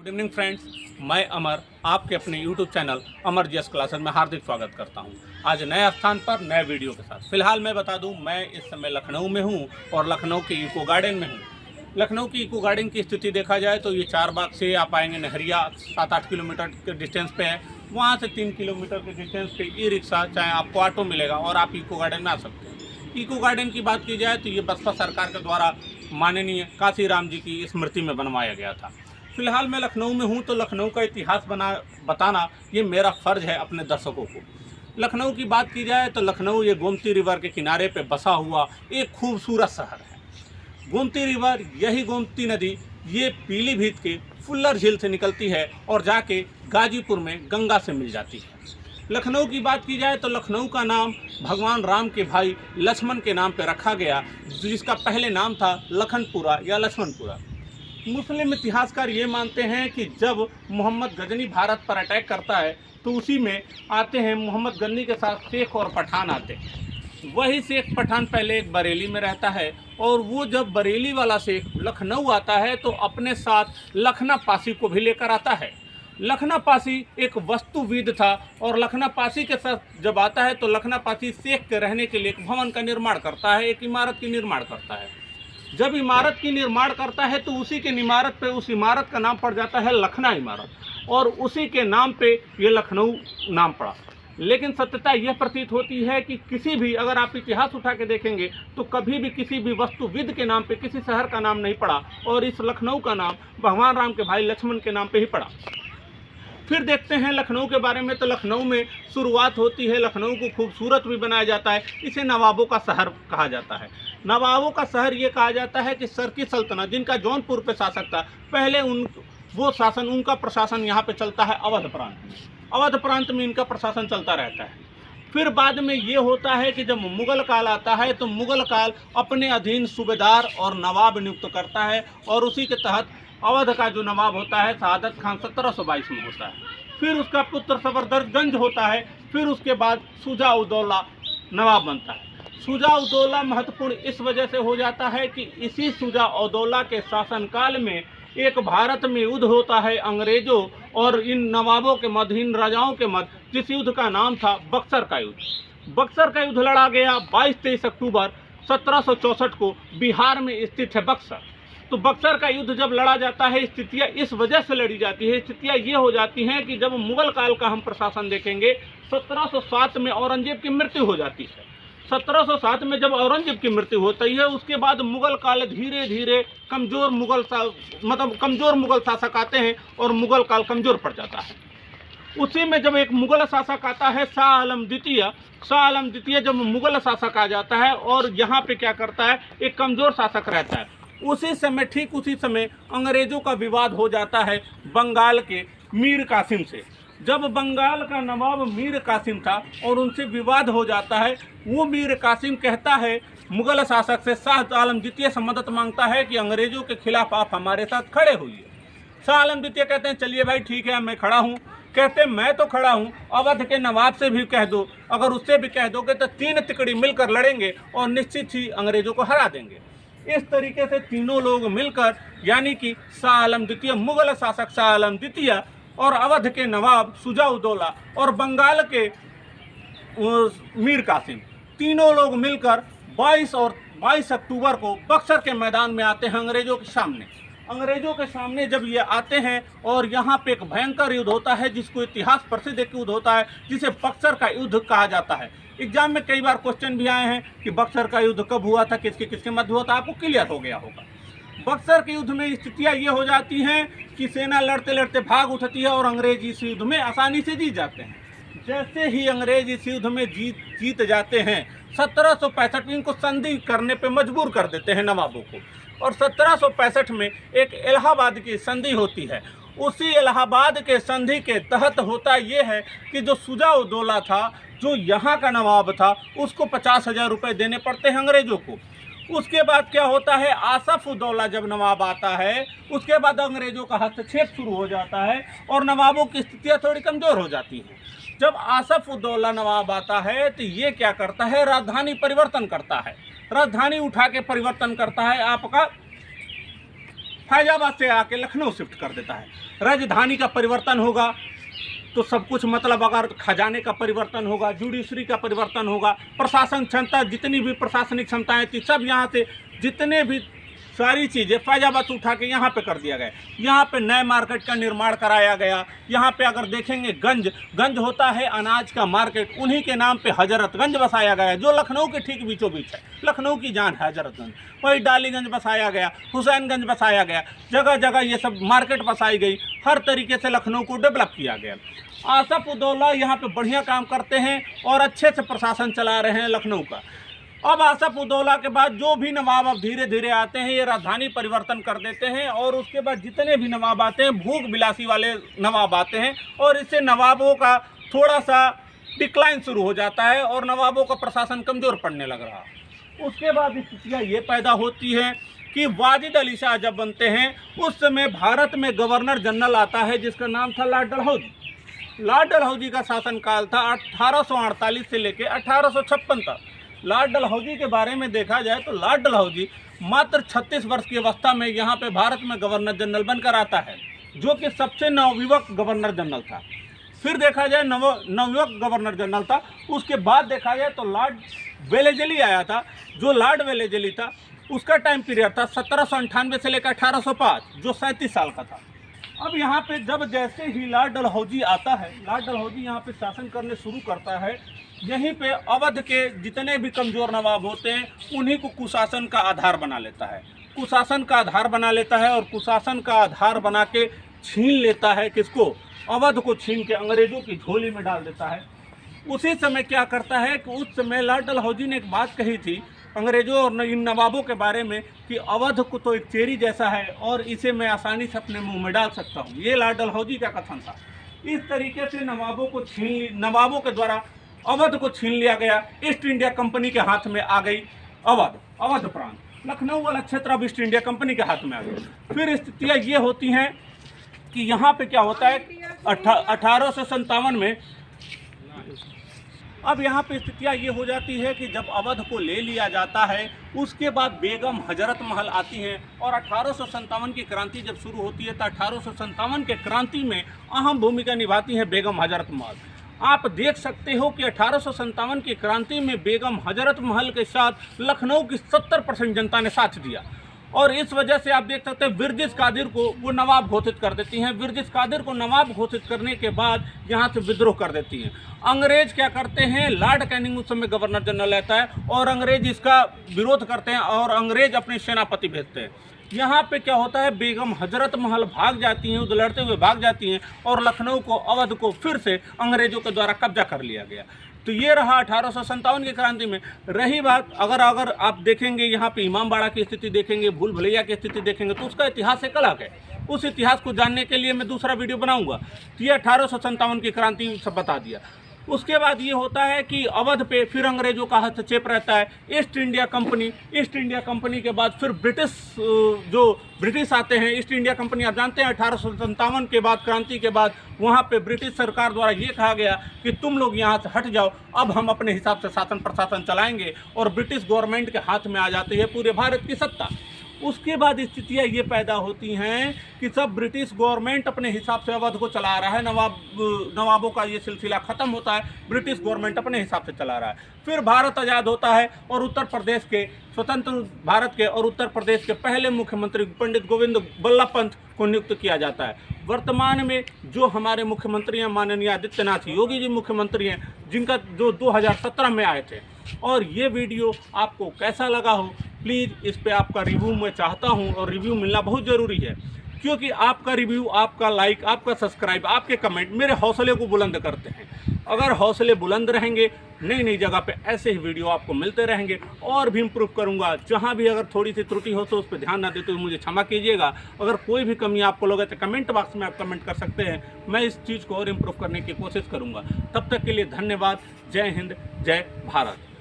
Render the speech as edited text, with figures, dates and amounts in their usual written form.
Good evening friends, मैं अमर आपके अपने यूट्यूब चैनल अमर जीएस क्लासेस में हार्दिक स्वागत करता हूं। आज नए स्थान पर नए वीडियो के साथ। फिलहाल मैं बता दूं, मैं इस समय लखनऊ में हूं और लखनऊ के इको गार्डन में हूं। लखनऊ की इको गार्डन की स्थिति देखा जाए तो ये चारबाग से आप आएंगे नहरिया 7-8 किलोमीटर के डिस्टेंस पे है। वहाँ से 3 किलोमीटर के डिस्टेंस पे ई रिक्शा चाहे आपको ऑटो मिलेगा और आप इको गार्डन में आ सकते हैं। इको गार्डन की बात की जाए तो ये बसपा सरकार के द्वारा माननीय काशीराम जी की स्मृति में बनवाया गया था। फिलहाल मैं लखनऊ में हूं तो लखनऊ का इतिहास बताना ये मेरा फ़र्ज है अपने दर्शकों को। लखनऊ की बात की जाए तो लखनऊ ये गोमती रिवर के किनारे पे बसा हुआ एक खूबसूरत शहर है। गोमती रिवर, यही गोमती नदी ये पीलीभीत के फुल्लर झील से निकलती है और जाके गाजीपुर में गंगा से मिल जाती है। लखनऊ की बात की जाए तो लखनऊ का नाम भगवान राम के भाई लक्ष्मण के नाम पर रखा गया, जिसका पहले नाम था लखनपुरा या लक्ष्मणपुरा। मुस्लिम इतिहासकार ये मानते हैं कि जब मोहम्मद गजनी भारत पर अटैक करता है तो उसी में आते हैं मोहम्मद गजनी के साथ शेख और पठान आते हैं। वही शेख पठान पहले एक बरेली में रहता है और वो जब बरेली वाला शेख लखनऊ आता है तो अपने साथ लखना पासी को भी लेकर आता है। लखना पासी एक वास्तुविद था और लखना पासी के साथ जब आता है तो लखना पासी शेख के रहने के लिए एक भवन का निर्माण करता है, एक इमारत की निर्माण करता है। जब इमारत की निर्माण करता है तो उसी के इमारत पे उस इमारत का नाम पड़ जाता है लखना इमारत और उसी के नाम पे ये लखनऊ नाम पड़ा। लेकिन सत्यता यह प्रतीत होती है कि किसी भी, अगर आप इतिहास उठा के देखेंगे तो कभी भी किसी भी वास्तुविद के नाम पे किसी शहर का नाम नहीं पड़ा और इस लखनऊ का नाम भगवान राम के भाई लक्ष्मण के नाम पे ही पड़ा। फिर देखते हैं लखनऊ के बारे में तो लखनऊ में शुरुआत होती है, लखनऊ को खूबसूरत भी बनाया जाता है। इसे नवाबों का शहर कहा जाता है। नवाबों का शहर ये कहा जाता है कि सर की सल्तनत, जिनका जौनपुर पे शासक था, पहले उनका प्रशासन यहाँ पे चलता है अवध प्रांत में। अवध प्रांत में इनका प्रशासन चलता रहता है। फिर बाद में ये होता है कि जब मुगल काल आता है तो मुगल काल अपने अधीन सूबेदार और नवाब नियुक्त करता है और उसी के तहत अवध का जो नवाब होता है शहादत खान 1722 में होता है। फिर उसका पुत्र सफदरजंग होता है। फिर उसके बाद शुजा उदौला नवाब बनता है। शुजा उदौला महत्वपूर्ण इस वजह से हो जाता है कि इसी शुजा उदौला के शासनकाल में एक भारत में युद्ध होता है अंग्रेजों और इन नवाबों के मध्य, इन राजाओं के मध्य, जिस युद्ध का नाम था बक्सर का युद्ध। बक्सर का युद्ध लड़ा गया 22-23 अक्टूबर 1764 को बिहार में स्थित है बक्सर। तो बक्सर का युद्ध जब लड़ा जाता है, स्थितियाँ इस वजह से लड़ी जाती है, स्थितियाँ ये हो जाती हैं कि जब मुगल काल का हम प्रशासन देखेंगे 1707 में औरंगजेब की मृत्यु हो जाती है। 1707 में जब औरंगजेब की मृत्यु होती है उसके बाद मुगल काल धीरे धीरे कमज़ोर मुगल शासक आते हैं और मुगल काल कमज़ोर पड़ जाता है। उसी में जब एक मुगल शासक आता है शाह आलम द्वितीय जब मुगल शासक आ जाता है और यहाँ पे क्या करता है, एक कमज़ोर शासक रहता है। ठीक उसी समय अंग्रेज़ों का विवाद हो जाता है बंगाल के मीर कासिम से। जब बंगाल का नवाब मीर कासिम था और उनसे विवाद हो जाता है, वो मीर कासिम कहता है मुगल शासक से, शाह आलम द्वितीय से मदद मांगता है कि अंग्रेज़ों के खिलाफ आप हमारे साथ खड़े होइए। शाह आलम द्वितीय कहते हैं चलिए भाई ठीक है, मैं खड़ा हूँ। कहते मैं तो खड़ा हूँ, अवध के नवाब से भी कह दो, अगर उससे भी कह दोगे तो 3 तिकड़ी मिलकर लड़ेंगे और निश्चित ही अंग्रेज़ों को हरा देंगे। इस तरीके से तीनों लोग मिलकर, यानी कि शाह आलम द्वितीय, मुगल शासक शाह आलम द्वितीय और अवध के नवाब शुजा उदौला और बंगाल के मीर कासिम, तीनों लोग मिलकर 22 अक्टूबर को बक्सर के मैदान में आते हैं अंग्रेज़ों के सामने। अंग्रेज़ों के सामने जब ये आते हैं और यहाँ पे एक भयंकर युद्ध होता है जिसको इतिहास प्रसिद्ध एक युद्ध होता है जिसे बक्सर का युद्ध कहा जाता है। एग्जाम में कई बार क्वेश्चन भी आए हैं कि बक्सर का युद्ध कब हुआ था, किसके किसके मध्य हुआ था, आपको क्लियर हो गया होगा। बक्सर के युद्ध में स्थितियाँ ये हो जाती हैं कि सेना लड़ते लड़ते भाग उठती है और अंग्रेज इस युद्ध में आसानी से जीत जाते हैं। जैसे ही अंग्रेज इस युद्ध में जीत जाते हैं 1765 इनको संधि करने पे मजबूर कर देते हैं नवाबों को और 1765 में एक इलाहाबाद की संधि होती है। उसी इलाहाबाद के संधि के तहत होता ये है कि जो शुजा उदौला था, जो यहाँ का नवाब था, उसको 50,000 रुपये देने पड़ते हैं अंग्रेज़ों को। उसके बाद क्या होता है, आसफ उदौला जब नवाब आता है उसके बाद अंग्रेज़ों का हस्तक्षेप शुरू हो जाता है और नवाबों की स्थितियाँ थोड़ी कमज़ोर हो जाती हैं। जब आसफ उदौला नवाब आता है तो ये क्या करता है, राजधानी परिवर्तन करता है। राजधानी उठा के परिवर्तन करता है आपका फैजाबाद से आके लखनऊ शिफ्ट कर देता है। राजधानी का परिवर्तन होगा तो सब कुछ, मतलब अगर खजाने का परिवर्तन होगा, जुडिशरी का परिवर्तन होगा, प्रशासन क्षमता, जितनी भी प्रशासनिक क्षमताएं थी सब यहाँ से, जितने भी सारी चीज़ें फैजाबाद से उठा के यहाँ पे कर दिया गया। यहाँ पे नए मार्केट का निर्माण कराया गया। यहाँ पे अगर देखेंगे गंज होता है अनाज का मार्केट, उन्हीं के नाम पे हजरतगंज बसाया गया जो लखनऊ के ठीक बीचों बीच है। लखनऊ की जान है हजरतगंज। वही डालीगंज बसाया गया, हुसैनगंज बसाया गया, जगह जगह ये सब मार्केट बसाई गई। हर तरीके से लखनऊ को डेवलप किया गया। आसफ उदौला यहाँ पे बढ़िया काम करते हैं और अच्छे से प्रशासन चला रहे हैं लखनऊ का। अब आसफ उदौला के बाद जो भी नवाब अब धीरे धीरे आते हैं, ये राजधानी परिवर्तन कर देते हैं और उसके बाद जितने भी नवाब आते हैं भूख बिलासी वाले नवाब आते हैं और इससे नवाबों का थोड़ा सा डिक्लाइन शुरू हो जाता है और नवाबों का प्रशासन कमज़ोर पड़ने लग रहा। उसके बाद स्थितियाँ ये पैदा होती हैं कि वाजिद अली शाह जब बनते हैं उस समय भारत में गवर्नर जनरल आता है जिसका नाम था लॉर्ड डलहौजी। लॉर्ड डलहौजी का शासनकाल था 1848 से लेकर 1856 तक। लॉर्ड डलहौजी के बारे में देखा जाए तो लॉर्ड डलहौजी मात्र 36 वर्ष की अवस्था में यहाँ पे भारत में गवर्नर जनरल बनकर आता है, जो कि सबसे नवयुवक गवर्नर जनरल था। फिर देखा जाए नवयुवक गवर्नर जनरल था। उसके बाद देखा जाए तो लॉर्ड वेलेजली आया था। जो लॉर्ड वेलेजली था उसका टाइम पीरियड था 1798 से लेकर 1805, जो 37 साल का था। अब यहाँ पे जब जैसे ही लॉर्ड डलहौजी आता है, लॉर्ड डलहौजी यहाँ पे शासन करने शुरू करता है। यहीं पे अवध के जितने भी कमज़ोर नवाब होते हैं उन्हीं को कुशासन का आधार बना लेता है। कुशासन का आधार बना लेता है और कुशासन का आधार बना के छीन लेता है किसको? अवध को छीन के अंग्रेज़ों की झोली में डाल देता है। उसी समय क्या करता है कि उस समय लॉर्ड डलहौजी ने एक बात कही थी अंग्रेज़ों और इन नवाबों के बारे में कि अवध को तो एक चेरी जैसा है और इसे मैं आसानी से अपने मुंह में डाल सकता हूँ। ये लॉर्ड डलहौजी का कथन था। इस तरीके से नवाबों के द्वारा अवध को छीन लिया गया। ईस्ट इंडिया कंपनी के हाथ में आ गई अवध प्रांत, लखनऊ वाला क्षेत्र अब ईस्ट इंडिया कंपनी के हाथ में आ गया। फिर स्थितियाँ ये होती हैं कि यहाँ पे क्या होता है 1857 में, अब यहाँ पे स्थितियाँ ये हो जाती है कि जब अवध को ले लिया जाता है उसके बाद बेगम हजरत महल आती हैं और 1857 की क्रांति जब शुरू होती है तो 1857 के क्रांति में अहम भूमिका निभाती हैं बेगम हजरत महल। आप देख सकते हो कि 1857 की क्रांति में बेगम हजरत महल के साथ लखनऊ की 70% जनता ने साथ दिया और इस वजह से आप देख सकते हैं बिरजिस कादिर को वो नवाब घोषित कर देती हैं। बिरजिस कादिर को नवाब घोषित करने के बाद यहाँ से विद्रोह कर देती हैं। अंग्रेज क्या करते हैं, लॉर्ड कैनिंग उस समय गवर्नर जनरल रहता है और अंग्रेज इसका विरोध करते हैं और अंग्रेज अपने सेनापति भेजते हैं। यहाँ पे क्या होता है, बेगम हजरत महल भाग जाती हैं, लड़ते हुए भाग जाती हैं और लखनऊ को, अवध को फिर से अंग्रेजों के द्वारा कब्जा कर लिया गया। तो ये रहा 1857 की क्रांति में। रही बात अगर आप देखेंगे यहाँ पे इमामबाड़ा की स्थिति देखेंगे, भूल भुलैया की स्थिति देखेंगे तो उसका इतिहास एक अलग है। उस इतिहास को जानने के लिए मैं दूसरा वीडियो बनाऊंगा। तो ये 1857 की क्रांति सब बता दिया। उसके बाद ये होता है कि अवध पे फिर अंग्रेजों का हस्तक्षेप रहता है। ईस्ट इंडिया कंपनी के बाद फिर ब्रिटिश आते हैं। ईस्ट इंडिया कंपनी आप जानते हैं 1857 के बाद, क्रांति के बाद वहाँ पे ब्रिटिश सरकार द्वारा ये कहा गया कि तुम लोग यहाँ से हट जाओ, अब हम अपने हिसाब से शासन प्रशासन चलाएंगे और ब्रिटिश गवर्नमेंट के हाथ में आ जाती है पूरे भारत की सत्ता। उसके बाद स्थितियाँ ये पैदा होती हैं कि सब ब्रिटिश गवर्नमेंट अपने हिसाब से अवध को चला रहा है। नवाबों का ये सिलसिला ख़त्म होता है, ब्रिटिश गवर्नमेंट अपने हिसाब से चला रहा है। फिर भारत आज़ाद होता है और उत्तर प्रदेश के, स्वतंत्र भारत के और उत्तर प्रदेश के पहले मुख्यमंत्री पंडित गोविंद बल्लभ पंत को नियुक्त किया जाता है। वर्तमान में जो हमारे मुख्यमंत्री हैं माननीय आदित्यनाथ योगी जी मुख्यमंत्री हैं, जिनका जो 2017 में आए थे। और ये वीडियो आपको कैसा लगा हो प्लीज़ इस पे आपका रिव्यू मैं चाहता हूँ और रिव्यू मिलना बहुत ज़रूरी है, क्योंकि आपका रिव्यू, आपका लाइक, आपका सब्सक्राइब, आपके कमेंट मेरे हौसले को बुलंद करते हैं। अगर हौसले बुलंद रहेंगे, नई नई जगह पे ऐसे ही वीडियो आपको मिलते रहेंगे और भी इम्प्रूव करूँगा। जहाँ भी अगर थोड़ी सी त्रुटि हो तो उस पर ध्यान ना देते हुए मुझे क्षमा कीजिएगा। अगर कोई भी कमी आपको लगे तो कमेंट बॉक्स में आप कमेंट कर सकते हैं। मैं इस चीज़ को और इम्प्रूव करने की कोशिश करूँगा। तब तक के लिए धन्यवाद। जय हिंद, जय भारत।